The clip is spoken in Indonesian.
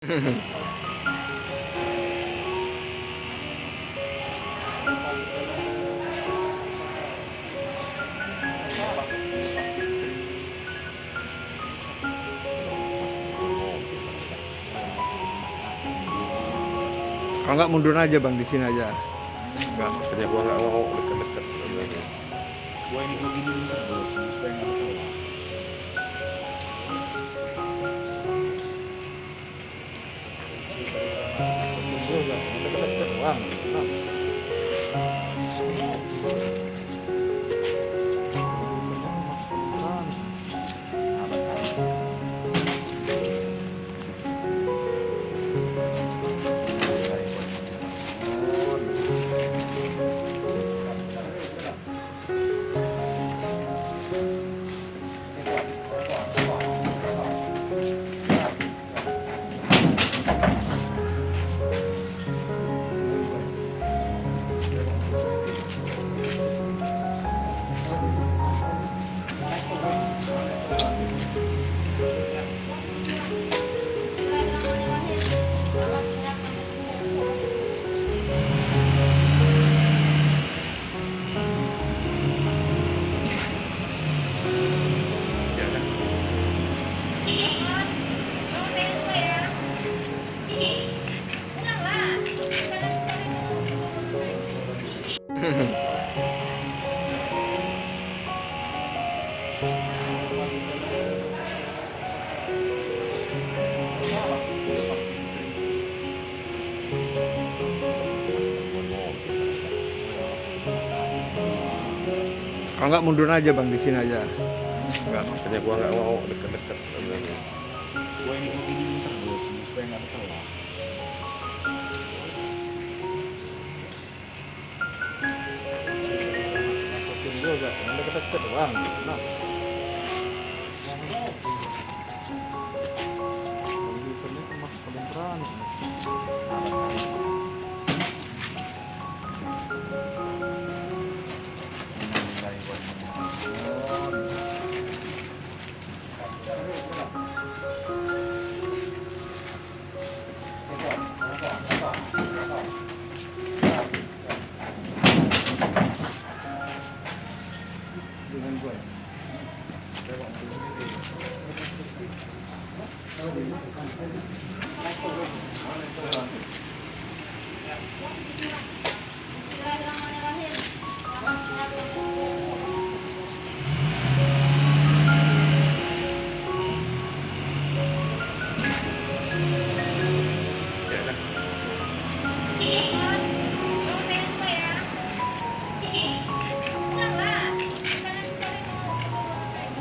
Kalau nggak mundur aja bang, di sini aja. Enggak, maksudnya gua nggak mau deket-deket. Gua ini begini terus supaya nggak tahu. Juga deket-deket doang. Kalau nggak mundur aja bang, di sini aja. Enggak, maksudnya gua nggak mau deket-deket. Gua ini begini terus supaya nggak tahu. Juga deket-deket doang.